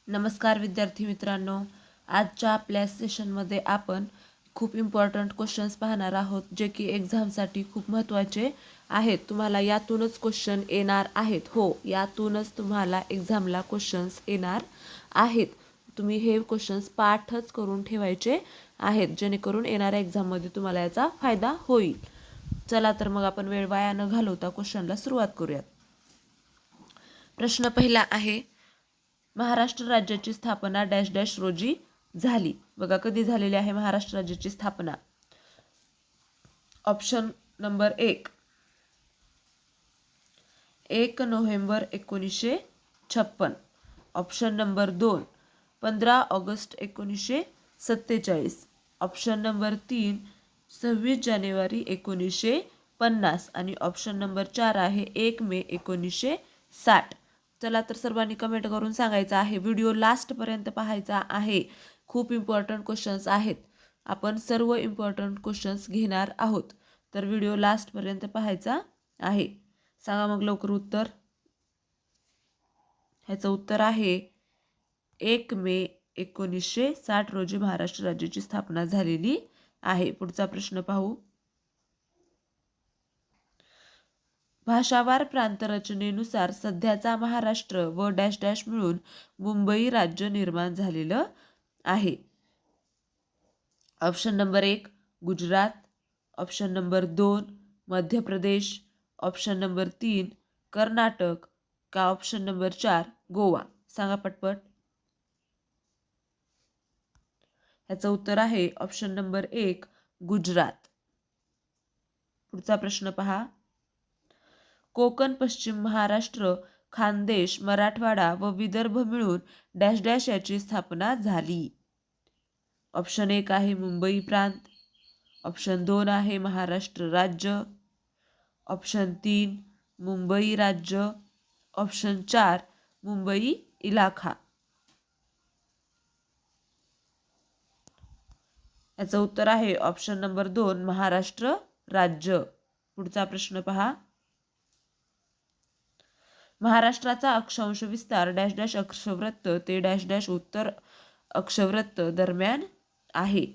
नमस्कार विद्यार्थी मित्रांनो, आजच्या आपल्या सेशनमध्ये आपण खूप इम्पॉर्टंट क्वेश्चन्स पाहणार आहोत, जे की एक्झामसाठी खूप महत्त्वाचे आहेत. तुम्हाला यातूनच क्वेश्चन येणार आहेत. हो, यातूनच तुम्हाला एक्झामला क्वेश्चन्स येणार आहेत. तुम्ही हे क्वेश्चन्स पाठच करून ठेवायचे आहेत, जेणेकरून येणाऱ्या एक्झाममध्ये तुम्हाला याचा फायदा होईल. चला तर मग आपण वेळ वाया न घालवता क्वेश्चनला सुरुवात करूयात. प्रश्न पहिला आहे, महाराष्ट्र राज्याची स्थापना डॅश डॅश रोजी झाली. बघा, कधी झालेली आहे महाराष्ट्र राज्याची स्थापना. Option number 1 November 1956. Option number 2 15 August 1947. Option number 3 26 जानेवारी 1950 आणि ऑप्शन नंबर 4 आहे 1 मे 1960. चला तर सर्वांनी कमेंट करून सांगायचं आहे. व्हिडिओ लास्टपर्यंत पाहायचा आहे. खूप इम्पॉर्टंट क्वेश्चन्स आहेत. आपण सर्व इम्पॉर्टंट क्वेश्चन्स घेणार आहोत, तर व्हिडिओ लास्टपर्यंत पाहायचा आहे. सांगा मग लवकर उत्तर. ह्याचं उत्तर आहे 1 मे 1960 रोजी महाराष्ट्र राज्याची स्थापना झालेली आहे. पुढचा प्रश्न पाहू. भाषावार प्रांतरचनेनुसार सध्याचा महाराष्ट्र व डॅश डॅश मिळून मुंबई राज्य निर्माण झालेलं आहे. Option number 1 Gujarat. Option number 2 मध्य प्रदेश. ऑप्शन नंबर 3 कर्नाटक का ऑप्शन नंबर 4 गोवा. सांगा पटपट. ह्याचं उत्तर आहे ऑप्शन नंबर 1 गुजरात. पुढचा प्रश्न पहा. कोकण, पश्चिम महाराष्ट्र, खानदेश, मराठवाडा व विदर्भ मिळून डॅश डॅश याची स्थापना झाली. ऑप्शन 1 आहे मुंबई प्रांत. ऑप्शन 2 आहे महाराष्ट्र राज्य. ऑप्शन 3 मुंबई राज्य. ऑप्शन 4 मुंबई इलाखा. याचं उत्तर आहे ऑप्शन नंबर 2 महाराष्ट्र राज्य. पुढचा प्रश्न पहा. महाराष्ट्राचा अक्षांश विस्तार डॅश डॅश अक्षवृत्त ते डॅश डॅश उत्तर अक्षवृत्त दरम्यान आहे.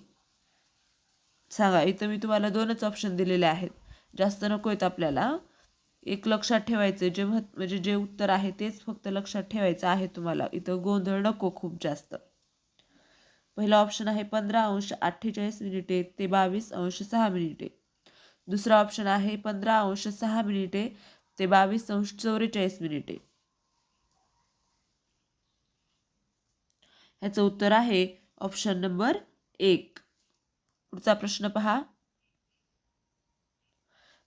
सांगा. इथं मी तुम्हाला 2च ऑप्शन दिलेले आहेत, जास्त नको आहेत आपल्याला. एक लक्षात ठेवायचं, म्हणजे जे उत्तर आहे तेच फक्त लक्षात ठेवायचं आहे तुम्हाला. इथं गोंधळ नको खूप जास्त. पहिला ऑप्शन आहे 15°48 ते 22°6. दुसरा ऑप्शन आहे 15°6 ते 22°44. ह्याचं उत्तर आहे ऑप्शन नंबर 1. पुढचा प्रश्न पहा.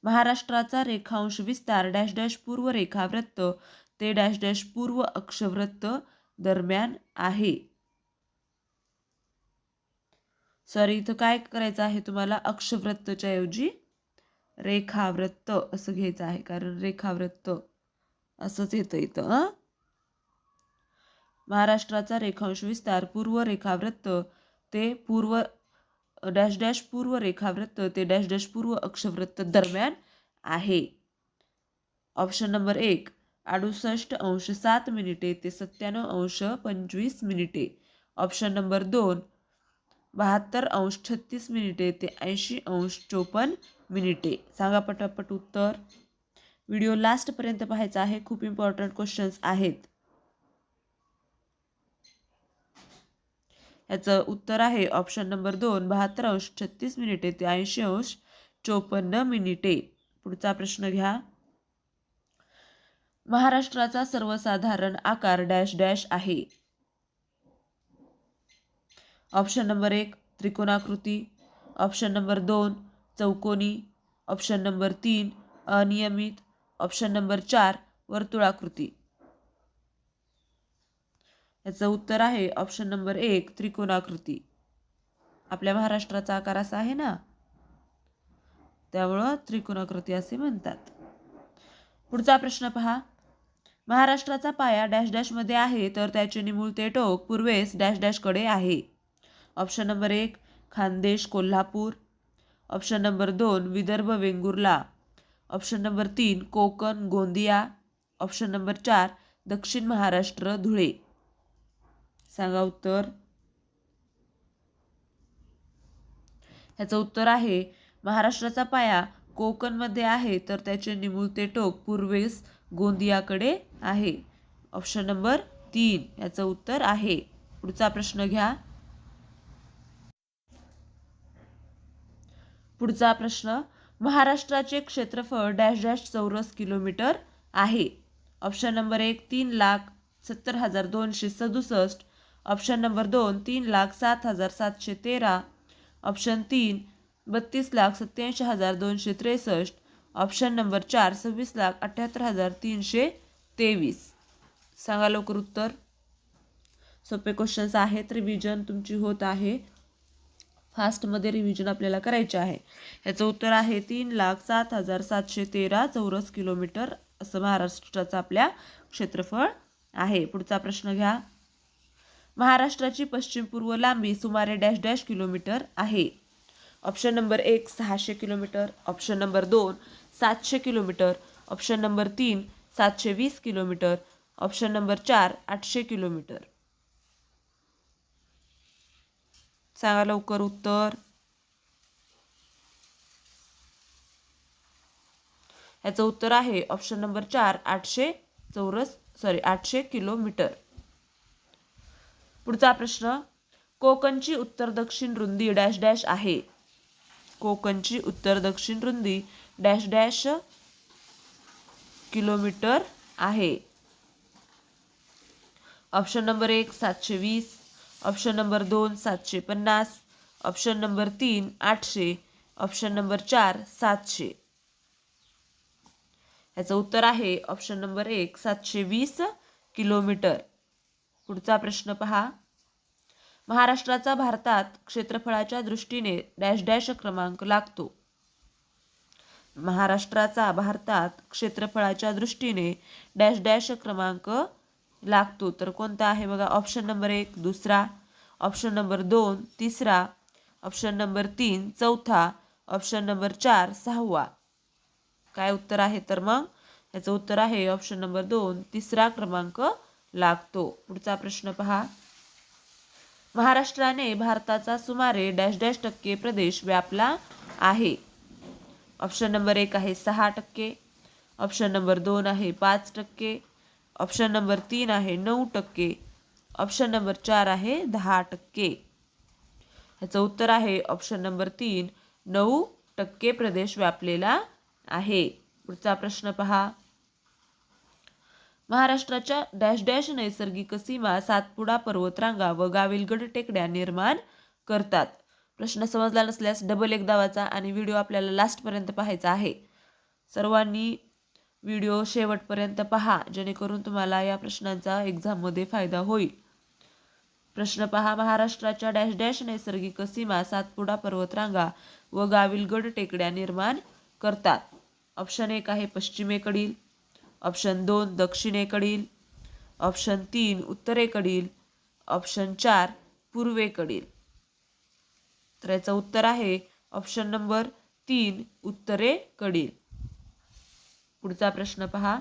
महाराष्ट्राचा रेखांश विस्तार डॅश डॅश पूर्व रेखावृत्त ते डॅश डॅश पूर्व अक्षवृत्त दरम्यान आहे. सॉरी, इथं काय करायचं आहे तुम्हाला, अक्षवृत्तच्या ऐवजी रेखावृत्त असं घ्यायचं आहे, कारण रेखावृत्त असंच येतं इथं. महाराष्ट्राचा रेखांश विस्तार पूर्व रेखावृत्त ते पूर्व डॅश डॅश पूर्व रेखावृत्त ते डॅश डॅश पूर्व अक्षवृत्त दरम्यान आहे. ऑप्शन नंबर 1 68°7 ते 97°25. ऑप्शन नंबर 2 72°36 ते 80°54. सांगा पटापट उत्तर. व्हिडिओ लास्टपर्यंत पाहायचा आहे. खूप इम्पॉर्टंट क्वेश्चन्स आहेत. याचं उत्तर आहे ऑप्शन नंबर 2 72°36 ते 80°54. पुढचा प्रश्न घ्या. महाराष्ट्राचा सर्वसाधारण आकार डॅश डॅश आहे. Option number 1 त्रिकोणाकृती. ऑप्शन नंबर 2 चौकोनी. ऑप्शन नंबर 3 अनियमित. Option number 4 वर्तुळाकृती. याचं उत्तर आहे ऑप्शन नंबर 1 त्रिकोणाकृती. आपल्या महाराष्ट्राचा आकार असा आहे ना, त्यामुळं त्रिकोणाकृती असे म्हणतात. पुढचा प्रश्न पहा. महाराष्ट्राचा पाया डॅश डॅशमध्ये आहे, तर त्याचे निमुळते टोक पूर्वेस डॅश डॅशकडे आहे. Option number 1 Khandesh Kolhapur. Option number 2 Vidarbha Vengurla. Option number 3 Konkan Gondia. Option number 4 दक्षिण महाराष्ट्र धुळे. सांगा उत्तर. ह्याचं उत्तर आहे महाराष्ट्राचा पाया कोकणमध्ये आहे तर त्याचे निमुळते टोक पूर्वेस गोंदियाकडे आहे. ऑप्शन नंबर 3 याचं उत्तर आहे. पुढचा प्रश्न घ्या. पुढचा प्रश्न, महाराष्ट्राचे क्षेत्रफळ डॅश डॅश चौरस किलोमीटर आहे. Option number 1 3,70,267. Option number 2 3,07,713. Option 3 32,87,263. Option number 4 26,78,323. सांगा लवकर उत्तर. सोपे क्वेश्चन्स आहेत. रिव्हिजन तुमची होत आहे. फास्टमध्ये रिव्हिजन आपल्याला करायचे आहे. याचं उत्तर आहे 3,07,713 चौरस किलोमीटर असं महाराष्ट्राचं आपल्या क्षेत्रफळ आहे. पुढचा प्रश्न घ्या. महाराष्ट्राची पश्चिम पूर्व लांबी सुमारे डॅश डॅश किलोमीटर आहे. Option number 1 600 kilometre. Option number 2 700 kilometre. Option number 3 720 kilometre. Option number 4 800 kilometre. सांगा लवकर उत्तर. याचं उत्तर आहे ऑप्शन नंबर 4 800 किलोमीटर. पुढचा प्रश्न, कोकणची उत्तर दक्षिण रुंदी डॅश डॅश आहे. कोकणची उत्तर दक्षिण रुंदी डॅश डॅश किलोमीटर आहे. Option number 1 720. Option number 2 750. Option number 3 800. Option number 4 700. याचं उत्तर आहे ऑप्शन नंबर 1 720 किलोमीटर. पुढचा प्रश्न पहा. महाराष्ट्राचा भारतात क्षेत्रफळाच्या दृष्टीने डॅश डॅश क्रमांक लागतो. महाराष्ट्राचा भारतात क्षेत्रफळाच्या दृष्टीने डॅश डॅश क्रमांक लागतो तर कोणता आहे बघा. ऑप्शन नंबर 1 दुसरा. ऑप्शन नंबर 2 तिसरा. ऑप्शन नंबर 3 चौथा. ऑप्शन नंबर 4 सहावा. काय उत्तर आहे तर मग याचं उत्तर आहे ऑप्शन नंबर 2 तिसरा क्रमांक लागतो. पुढचा प्रश्न पहा. महाराष्ट्राने भारताचा सुमारे डॅश डॅश टक्के प्रदेश व्यापला आहे. ऑप्शन नंबर 1 आहे 6%. ऑप्शन नंबर 2 आहे 5%. ऑप्शन नंबर 3 आहे 9%. ऑप्शन नंबर 4 आहे 10%. ह्याचं उत्तर आहे ऑप्शन नंबर 3 9% प्रदेश व्यापलेला आहे. पुढचा प्रश्न पहा. महाराष्ट्राच्या डॅश डॅश नैसर्गिक सीमा सातपुडा पर्वतरांगा व गाविलगड टेकड्या निर्माण करतात. प्रश्न समजला नसल्यास डबल एकदा वाचा आणि व्हिडिओ आपल्याला लास्टपर्यंत पाहायचा आहे. सर्वांनी व्हिडिओ शेवटपर्यंत पहा जेणेकरून तुम्हाला या प्रश्नांचा एक्झाममध्ये फायदा होईल. प्रश्न पहा. महाराष्ट्राच्या डॅश डॅश नैसर्गिक सीमा सातपुडा पर्वतरांगा व गाविलगड टेकड्या निर्माण करतात. ऑप्शन 1 आहे पश्चिमेकडील. ऑप्शन 2 दक्षिणेकडील. ऑप्शन 3 उत्तरेकडील. ऑप्शन 4 पूर्वेकडील. तर याचं उत्तर आहे ऑप्शन नंबर 3 उत्तरेकडील. पुढचा प्रश्न पहा.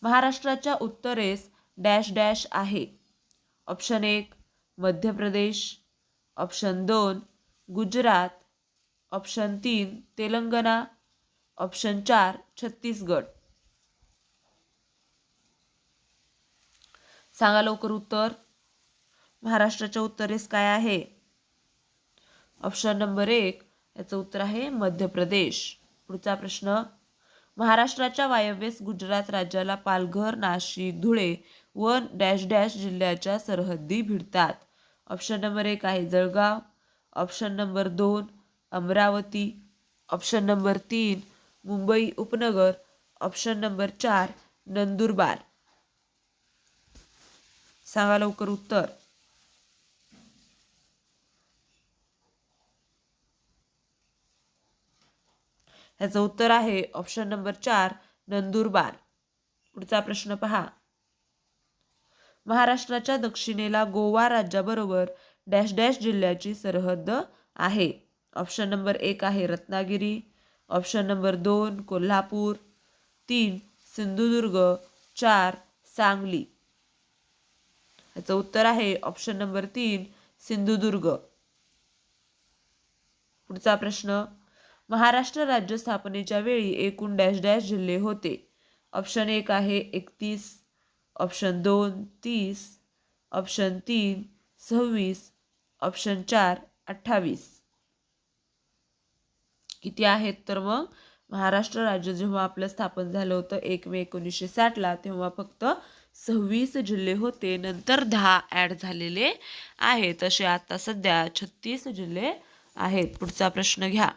महाराष्ट्राच्या उत्तरेस डॅश डॅश आहे. Option 1 Madhya Pradesh. Option 2 Gujarat. Option 3 Telangana. Option 4 Chhattisgarh. सांगा लवकर उत्तर. महाराष्ट्राच्या उत्तरेस काय आहे. ऑप्शन नंबर 1 याचं उत्तर आहे मध्य प्रदेश. पुढचा प्रश्न. महाराष्ट्राच्या वायव्येस गुजरात राज्याला पालघर नाशिक धुळे व डॅश डॅश जिल्ह्याच्या सरहद्दी भिडतात. ऑप्शन नंबर 1 आहे Jalgaon. Option number 2 Amravati. Option number 3 Mumbai उपनगर. Option number 4 Nandurbar. सांगा लवकर उत्तर. ह्याचं उत्तर आहे ऑप्शन नंबर 4 नंदुरबार. पुढचा प्रश्न पहा. महाराष्ट्राच्या दक्षिणेला गोवा राज्याबरोबर डॅश डॅश जिल्ह्याची सरहद्द आहे. ऑप्शन नंबर 1 आहे रत्नागिरी. Option number 2 Kolhapur. 3 सिंधुदुर्ग. 4 सांगली. याचं उत्तर आहे ऑप्शन नंबर 3 सिंधुदुर्ग. पुढचा प्रश्न, महाराष्ट्र राज्य स्थापनेच्या वेळी एकूण डॅश डॅश जिल्हे होते. ऑप्शन 1 आहे 31, ऑप्शन 2 30, ऑप्शन 3 26, ऑप्शन 4 28. किती आहेत तर मग महाराष्ट्र राज्य जेव्हा आपलं स्थापन झालं होतं 1 मे 1960ला तेव्हा फक्त 26 जिल्हे होते. नंतर 10 ॲड झालेले आहेत. असे आता सध्या 36 जिल्हे आहेत. पुढचा प्रश्न घ्या.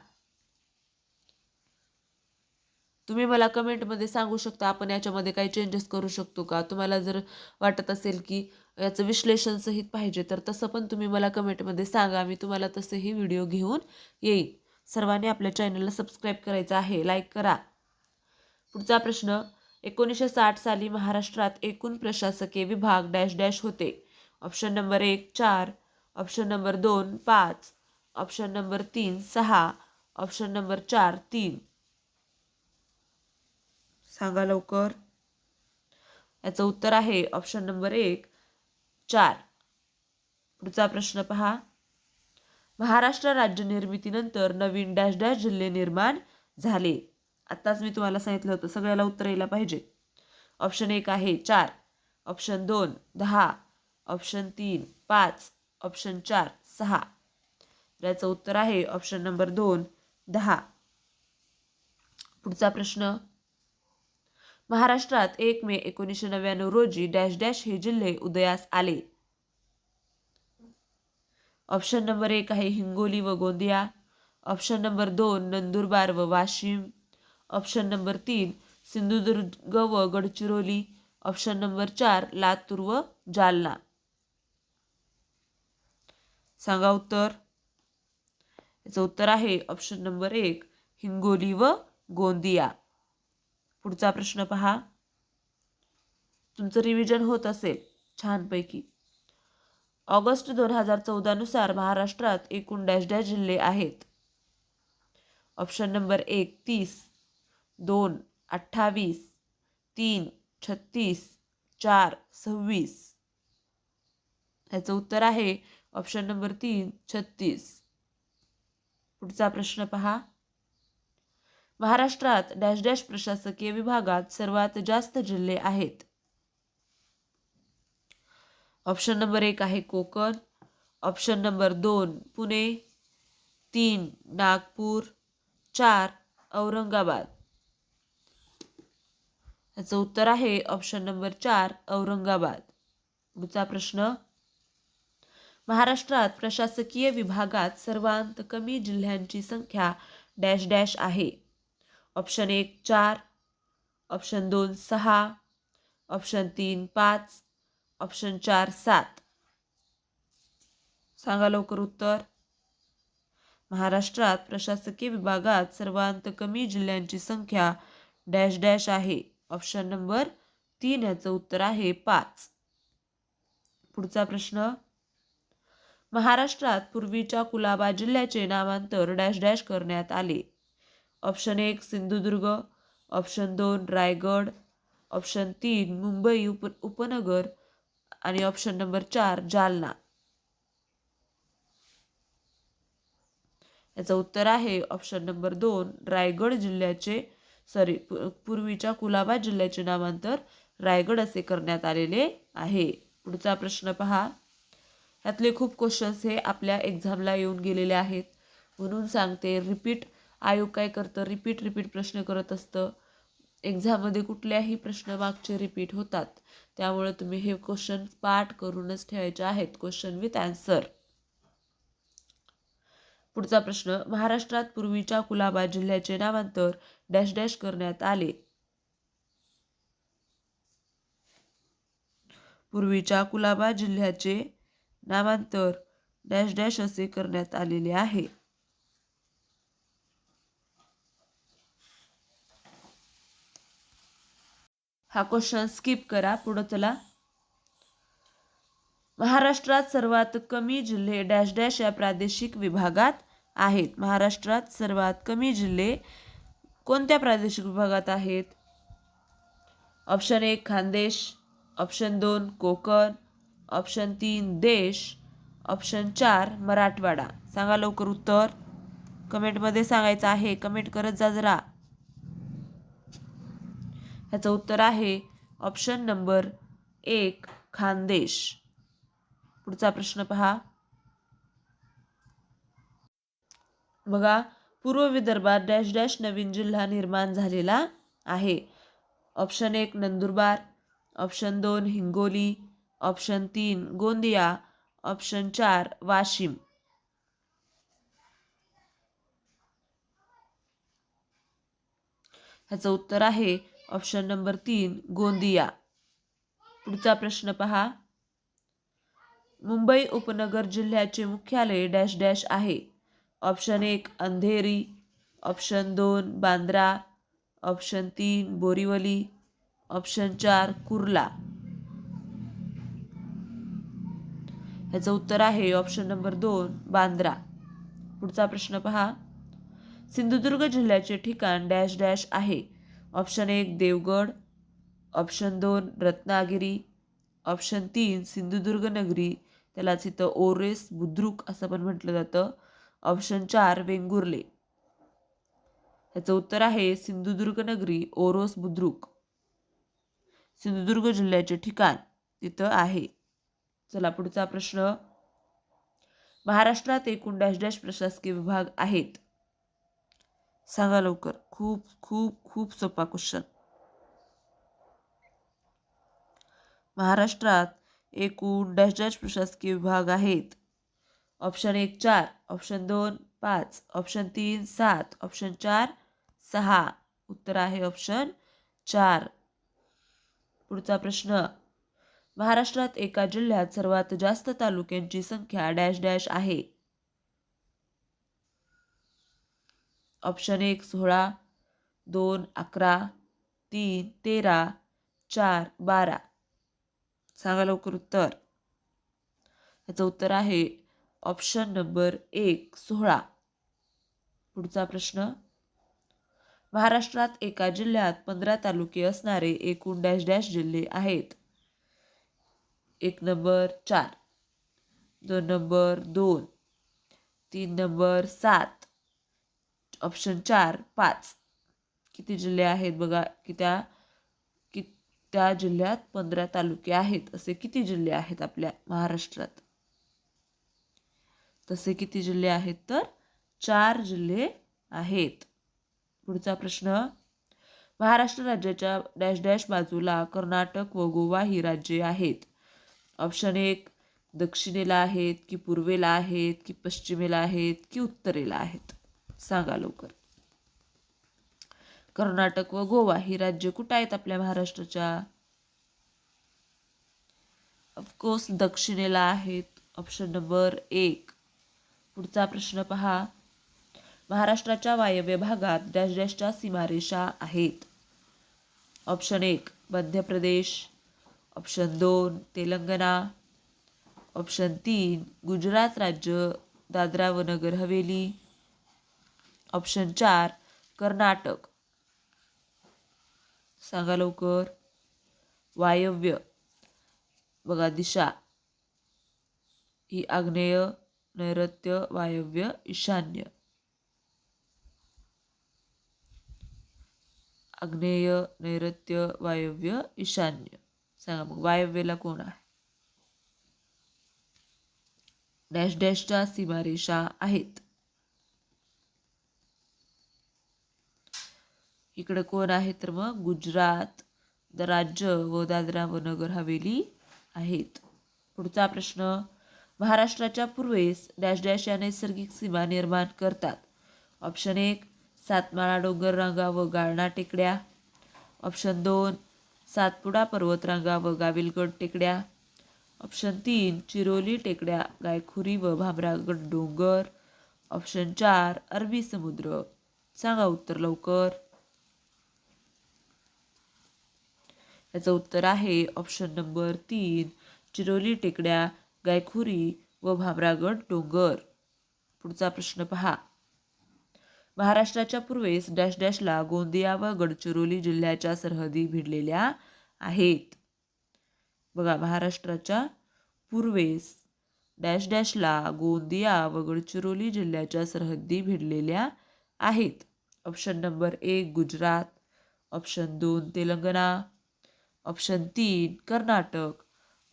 तुम्ही मला कमेंटमध्ये सांगू शकता आपण याच्यामध्ये काही चेंजेस करू शकतो का. तुम्हाला जर वाटत असेल की याचं विश्लेषण सहित पाहिजे तर तसं पण तुम्ही मला कमेंटमध्ये सांगा. मी तुम्हाला तसेही व्हिडिओ घेऊन येईन. सर्वांनी आपल्या चॅनलला सबस्क्राईब करायचं आहे, लाईक करा. पुढचा प्रश्न, 1960 साली महाराष्ट्रात एकूण प्रशासकीय विभाग डॅश डॅश होते. Option number 1 4, option number 2 5, option number 3 6, option number 4 3. सांगा लवकर. याचं उत्तर आहे ऑप्शन नंबर 1 4. पुढचा प्रश्न पहा, महाराष्ट्र राज्य निर्मितीनंतर नवीन डॅश डॅश जिल्हे निर्माण झाले. आत्ताच मी तुम्हाला सांगितलं होतं, सगळ्याला उत्तर यायला पाहिजे. ऑप्शन 1 आहे 4, ऑप्शन 2 10, ऑप्शन 3 5, ऑप्शन 4 6. याचं उत्तर आहे ऑप्शन नंबर 2 10. पुढचा प्रश्न, महाराष्ट्रात 1 मे 1999 रोजी डॅश डॅश हे जिल्हे उदयास आले. ऑप्शन नंबर 1 आहे हिंगोली व गोंदिया, ऑप्शन नंबर 2 नंदुरबार व वाशिम, ऑप्शन नंबर 3 सिंधुदुर्ग व गडचिरोली, ऑप्शन नंबर 4 लातूर व जालना. सांगा उत्तर. याचं उत्तर आहे ऑप्शन नंबर 1 हिंगोली व गोंदिया. पुढचा प्रश्न पहा, तुमचं रिव्हिजन होत असेल छानपैकी. ऑगस्ट 2014 नुसार महाराष्ट्रात एकूण डॅश डॅश जिल्हे आहेत. Option number 1 30, 2 28, 3 36, 4 26. याचं उत्तर आहे ऑप्शन नंबर 3 36. पुढचा प्रश्न पहा, महाराष्ट्रात डॅश डॅश प्रशासकीय विभागात सर्वात जास्त जिल्हे आहेत. ऑप्शन नंबर 1 आहे कोकण, ऑप्शन नंबर 2 पुणे, 3 नागपूर, 4 औरंगाबाद. याचं उत्तर आहे ऑप्शन नंबर 4 औरंगाबाद. पुढचा प्रश्न, महाराष्ट्रात प्रशासकीय विभागात सर्वात कमी जिल्ह्यांची संख्या डॅश डॅश आहे. Option 1 4, option 2 6, option 3 5, option 4 7. सांगा लवकर उत्तर. महाराष्ट्रात प्रशासकीय विभागात सर्वात कमी जिल्ह्यांची संख्या डॅश डॅश आहे. ऑप्शन नंबर 3 याचं उत्तर आहे 5. पुढचा प्रश्न, महाराष्ट्रात पूर्वीच्या कुलाबा जिल्ह्याचे नामांतर डॅश डॅश करण्यात आले. Option 1 Sindhudurg, option 2 Raigad, option 3 Mumbai उपनगर आणि ऑप्शन नंबर 4 जालना. याचं उत्तर आहे ऑप्शन नंबर 2 रायगड जिल्ह्याचे पूर्वीच्या कुलाबा जिल्ह्याचे नामांतर रायगड असे करण्यात आलेले आहे. पुढचा प्रश्न पहा, यातले खूप क्वेश्चन्स हे आपल्या एक्झामला येऊन गेलेले आहेत म्हणून सांगते. रिपीट आयोग काय करतं, रिपीट प्रश्न करत असतं. एक्झाममध्ये कुठल्याही प्रश्न मागचे रिपीट होतात, त्यामुळे तुम्ही हे क्वेश्चन पाठ करूनच ठेवायचे आहेत, क्वेश्चन विथ आन्सर. पुढचा प्रश्न, महाराष्ट्रात पूर्वीच्या कुलाबा जिल्ह्याचे नामांतर डॅश डॅश करण्यात आले. पूर्वीच्या कुलाबा जिल्ह्याचे नामांतर डॅश डॅश असे करण्यात आलेले आहे. हा क्वेश्चन स्किप करा, पुढे चला. महाराष्ट्रात सर्वात कमी जिल्हे डॅश डॅश या प्रादेशिक विभागात आहेत. महाराष्ट्रात सर्वात कमी जिल्हे कोणत्या प्रादेशिक विभागात आहेत? Option 1 Khandesh, option 2 Konkan, option 3 देश, ऑप्शन 4 मराठवाडा. सांगा लवकर उत्तर. कमेंटमध्ये सांगायचं आहे, कमेंट करत जा जरा. ह्याचं उत्तर आहे ऑप्शन नंबर 1 खानदेश. पुढचा प्रश्न पहा. बघा, पूर्व विदर्भात डॅश डॅश नवीन जिल्हा निर्माण झालेला आहे. Option 1 Nandurbar, option 2 Hingoli, option 3 Gondia, option 4 Washim. ह्याचं उत्तर आहे ऑप्शन नंबर 3 गोंदिया. पुढचा प्रश्न पहा. मुंबई उपनगर जिल्ह्याचे मुख्यालय डॅश डॅश आहे. Option 1 Andheri, option 2 Bandra, option 3 Borivali, option 4 Kurla. ह्याचं उत्तर आहे ऑप्शन नंबर 2 बांद्रा. पुढचा प्रश्न पहा. सिंधुदुर्ग जिल्ह्याचे ठिकाण डॅश डॅश आहे. Option 1 Devgad, option 2 Ratnagiri, option 3 Sindhudurg नगरी, त्यालाच इथं ओरेस बुद्रुक असं पण म्हटलं जातं, ऑप्शन 4 वेंगुर्ले. ह्याचं उत्तर आहे सिंधुदुर्ग नगरी ओरोस बुद्रुक. सिंधुदुर्ग जिल्ह्याचे ठिकाण तिथं आहे. चला पुढचा प्रश्न. महाराष्ट्रात एकूण डॅश डॅश प्रशासकीय विभाग आहेत. सांगा लवकर. खूप खूप खूप सोपा क्वेश्चन. महाराष्ट्रात एकूण डॅश डॅश प्रशासकीय विभाग आहेत. Option 1 4, option 2 5, option 3 7, option 4 6. उत्तर आहे ऑप्शन 4. पुढचा प्रश्न. महाराष्ट्रात एका जिल्ह्यात सर्वात जास्त तालुक्यांची संख्या डॅश डॅश आहे. ऑप्शन 1 16, 2 11, 3 13, 4 12. सांगा लवकर उत्तर. याचं उत्तर आहे ऑप्शन नंबर 1 16. पुढचा प्रश्न. महाराष्ट्रात एका जिल्ह्यात 15 तालुके असणारे एकूण डॅश डॅश जिल्हे आहेत. 1 नंबर 4, 2 नंबर 2, 3 नंबर 7, ऑप्शन 4 5. किती जिल्हे आहेत बघा. त्या जिल्ह्यात 15 तालुके आहेत. असे किती जिल्हे आहेत आपल्या महाराष्ट्रात. तसे किती जिल्हे आहेत तर 4 जिल्हे आहेत. पुढचा प्रश्न. महाराष्ट्र राज्याच्या डॅश डॅश बाजूला कर्नाटक व गोवा ही राज्ये आहेत. ऑप्शन 1 दक्षिणेला आहेत की पूर्वेला आहेत की पश्चिमेला आहेत की उत्तरेला आहेत. सांगा लवकर. कर्नाटक व गोवा ही राज्य कुठं आहेत आपल्या महाराष्ट्राच्या. ऑफकोर्स दक्षिणेला आहेत. Option number 1. पुढचा प्रश्न पहा. महाराष्ट्राच्या वायव्य भागात डॅश डॅशच्या सीमारेषा आहेत. Option 1 Madhya Pradesh, option 2 Telangana, option 3 Gujarat राज्य दादरा व नगर हवेली, ऑप्शन 4 कर्नाटक. सांगा लवकर. वायव्य बघा दिशा ही आग्नेय, नैऋत्य, वायव्य, ईशान्य. आग्नेय, नैऋत्य, वायव्य, ईशान्य. सांगा मग वायव्यला कोण आहे. डॅश डॅशच्या सीमारेषा आहेत. इकडे कोण आहे तर मग गुजरात राज्य व दादरा व नगर हवेली आहेत. पुढचा प्रश्न. महाराष्ट्राच्या पूर्वेस डॅश डॅश या नैसर्गिक सीमा निर्माण करतात. ऑप्शन 1 सातमाळा डोंगर रांगा व गाळणा टेकड्या, ऑप्शन 2 सातपुडा पर्वतरांगा व गाविलगड टेकड्या, ऑप्शन 3 चिरोली टेकड्या, गायखुरी व भामरागड डोंगर, ऑप्शन 4 अरबी समुद्र. सांगा उत्तर लवकर. याचं उत्तर आहे ऑप्शन नंबर 3 चिरोली टेकड्या, गायखुरी व भामरागड डोंगर. पुढचा प्रश्न पहा. महाराष्ट्राच्या पूर्वेस डॅश डॅशला गोंदिया व गडचिरोली जिल्ह्याच्या सरहदी भिडलेल्या आहेत. बघा महाराष्ट्राच्या पूर्वेस डॅश डॅशला गोंदिया व गडचिरोली जिल्ह्याच्या सरहद्दी भिडलेल्या आहेत. Option number 1 Gujarat, option 2 Telangana, option 3 Karnataka,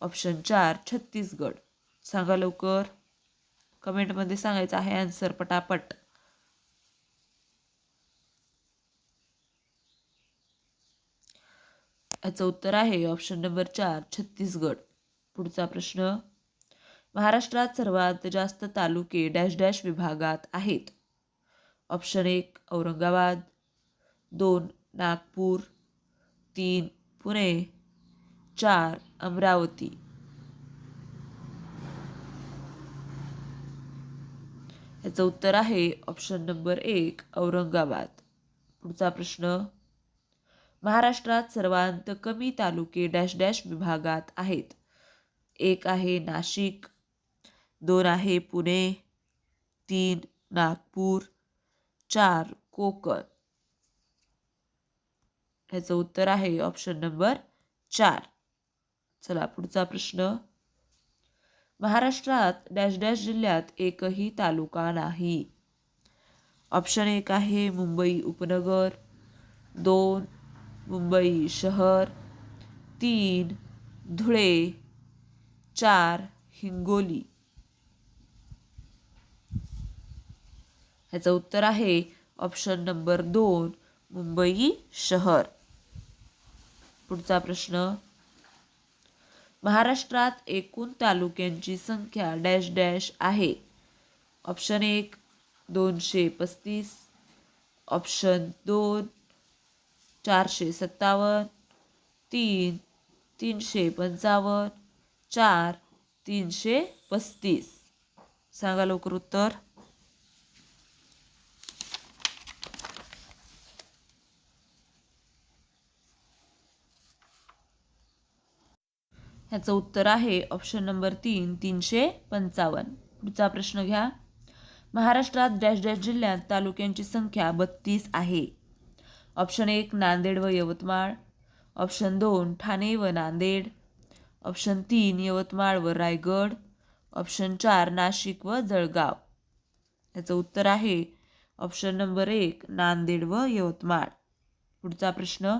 option 4 Chhattisgarh. सांगा लवकर, कमेंटमध्ये सांगायचं आहे आन्सर पटापट. याचं उत्तर आहे ऑप्शन नंबर 4 छत्तीसगड. पुढचा प्रश्न, महाराष्ट्रात सर्वात जास्त तालुके डॅश डॅश विभागात आहेत. ऑप्शन 1 औरंगाबाद, 2 नागपूर, 3 पुणे, 4 अमरावती. याचं उत्तर आहे ऑप्शन नंबर 1 औरंगाबाद. पुढचा प्रश्न, महाराष्ट्रात सर्वात कमी तालुके डॅश डॅश विभागात आहेत. 1 आहे नाशिक, 2 आहे पुणे, 3 नागपूर, 4 कोकण. ह्याचं उत्तर आहे ऑप्शन नंबर 4. चला पुढचा प्रश्न, महाराष्ट्रात डॅश डॅश जिल्ह्यात एकही तालुका नाही. ऑप्शन 1 आहे मुंबई उपनगर, 2 मुंबई शहर, 3 धुळे, 4 हिंगोली. ह्याचं उत्तर आहे ऑप्शन नंबर 2 मुंबई शहर. पुढचा प्रश्न, महाराष्ट्रात एकूण तालुक्यांची संख्या डॅश डॅश आहे. Option 1 235, option 2 457, 3 355, 4 335. सांगा लवकर उत्तर. ह्याचं उत्तर आहे ऑप्शन नंबर 3 355. पुढचा प्रश्न घ्या, महाराष्ट्रात डॅश डॅश जिल्ह्यात तालुक्यांची संख्या 32 आहे. ऑप्शन 1 नांदेड व यवतमाळ, ऑप्शन 2 ठाणे व नांदेड, ऑप्शन 3 यवतमाळ व रायगड, ऑप्शन 4 नाशिक व जळगाव. याचं उत्तर आहे ऑप्शन नंबर 1 नांदेड व यवतमाळ. पुढचा प्रश्न,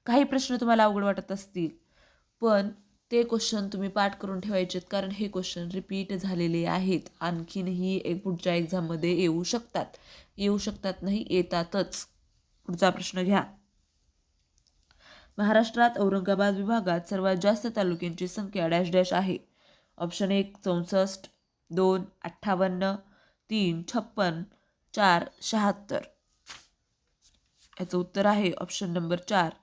काही प्रश्न तुम्हाला अवघड वाटत असतील पण ते क्वेश्चन तुम्ही पाठ करून ठेवायचेत, कारण हे क्वेश्चन रिपीट झालेले आहेत. आणखीनही एक पुढच्या एक्झाममध्ये येऊ शकतात नाही, येतातच. पुढचा प्रश्न घ्या, महाराष्ट्रात औरंगाबाद विभागात सर्वात जास्त तालुक्यांची संख्या डॅश डॅश आहे. ऑप्शन 1 64, 2 58, 3 56, 4 76. याचं उत्तर आहे ऑप्शन नंबर 4.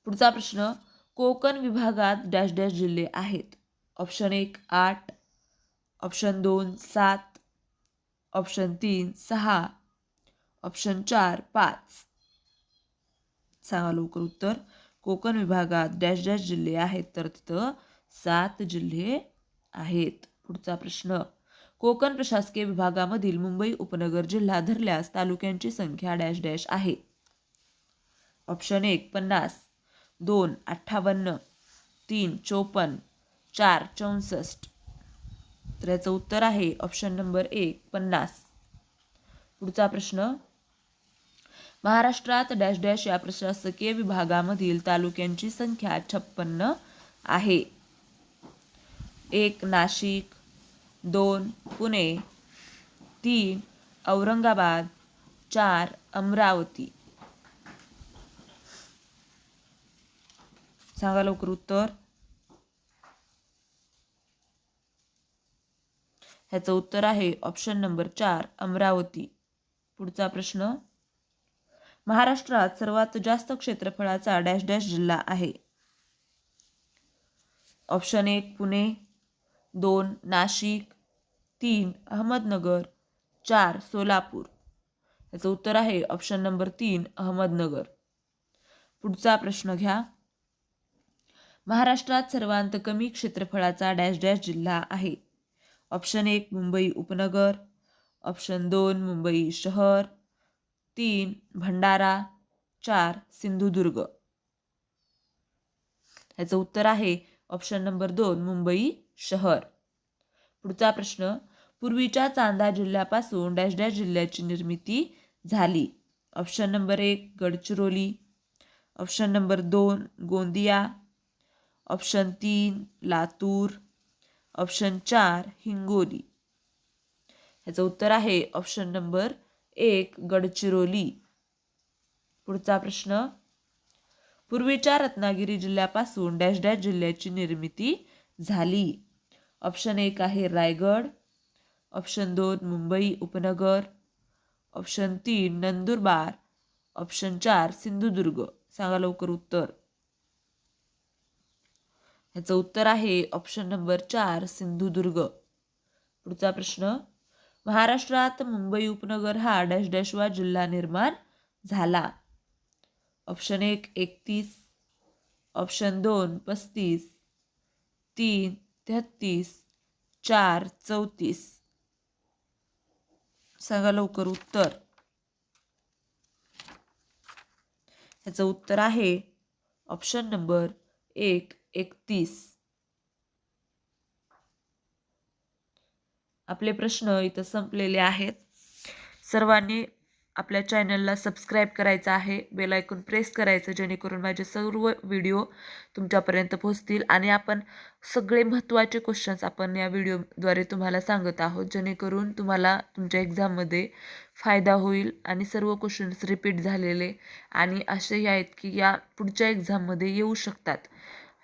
पुढचा प्रश्न, कोकण विभागात डॅश डॅश जिल्हे आहेत. Option 1 8, option 2 7, option 3 6, option 4 5. सांगा लवकर उत्तर. कोकण विभागात डॅश डॅश जिल्हे आहेत, तर तिथं 7 जिल्हे आहेत. पुढचा प्रश्न, कोकण प्रशासकीय विभागामधील मुंबई उपनगर जिल्हा धरल्यास तालुक्यांची संख्या डॅश डॅश आहे. ऑप्शन 1 50, 2 58, 3 54, 4 64. तर याचं उत्तर आहे ऑप्शन नंबर 1 50. पुढचा प्रश्न, महाराष्ट्रात डॅश डॅश या प्रशासकीय विभागामधील तालुक्यांची संख्या 56 आहे. 1 नाशिक, 2 पुणे, 3 औरंगाबाद, 4 अमरावती. सांगा लवकर उत्तर. ह्याचं उत्तर आहे ऑप्शन नंबर 4 अमरावती. पुढचा प्रश्न, महाराष्ट्रात सर्वात जास्त क्षेत्रफळाचा डॅश डॅश जिल्हा आहे. ऑप्शन 1 पुणे, 2 नाशिक, 3 अहमदनगर, 4 सोलापूर. याचं उत्तर आहे ऑप्शन नंबर 3 अहमदनगर. पुढचा प्रश्न घ्या, महाराष्ट्रात सर्वात कमी क्षेत्रफळाचा डॅश डॅश जिल्हा आहे. ऑप्शन 1 मुंबई उपनगर, ऑप्शन 2 मुंबई शहर, 3 भंडारा, 4 सिंधुदुर्ग. ह्याचं उत्तर आहे ऑप्शन नंबर 2 मुंबई शहर. पुढचा प्रश्न, पूर्वीच्या चांदा जिल्ह्यापासून डॅश डॅश जिल्ह्याची निर्मिती झाली. Option number 1 Gadchiroli, option number 2 Gondia, option 3 Latur, option 4 Hingoli. ह्याचं उत्तर आहे ऑप्शन नंबर 1 गडचिरोली. पुढचा प्रश्न, पूर्वीच्या रत्नागिरी जिल्ह्यापासून डॅश डॅश जिल्ह्याची निर्मिती झाली. ऑप्शन 1 आहे रायगड, ऑप्शन 2 मुंबई उपनगर, ऑप्शन 3 नंदुरबार, ऑप्शन 4 सिंधुदुर्ग. सांगा लवकर उत्तर. ह्याचं उत्तर आहे ऑप्शन नंबर 4 सिंधुदुर्ग. पुढचा प्रश्न, महाराष्ट्रात मुंबई उपनगर हा डॅश डॅश वा जिल्हा निर्माण झाला. Option 1 31, option 2 35, 3 33, 4 34. सांगा लवकर उत्तर. ह्याचं उत्तर आहे ऑप्शन नंबर 1 31. आपले प्रश्न इथं संपलेले आहेत. सर्वांनी आपल्या चॅनलला सबस्क्राईब करायचं आहे, बेल आयकॉन प्रेस करायचं, जेणेकरून माझे सर्व व्हिडिओ तुमच्यापर्यंत पोहोचतील. आणि आपण सगळे महत्त्वाचे क्वेश्चन्स आपण या व्हिडिओद्वारे तुम्हाला सांगत आहोत, जेणेकरून तुम्हाला तुमच्या एक्झाममध्ये फायदा होईल. आणि सर्व क्वेश्चन्स रिपीट झालेले आणि असेही आहेत की या पुढच्या एक्झाममध्ये येऊ शकतात.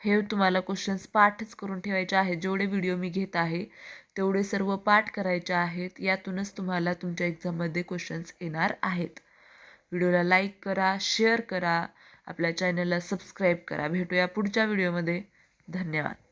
हे तुम्हाला क्वेश्चन्स पाठच करून ठेवायचे आहेत. जेवढे व्हिडिओ मी घेत आहे तेवढे सर्व पाठ करायचे आहेत. यातूनच तुम्हाला तुमच्या एक्झाममध्ये क्वेश्चन्स येणार आहेत. व्हिडिओला लाईक करा, शेअर करा, आपल्या चॅनलला सबस्क्राईब करा. भेटूया पुढच्या व्हिडिओमध्ये. धन्यवाद.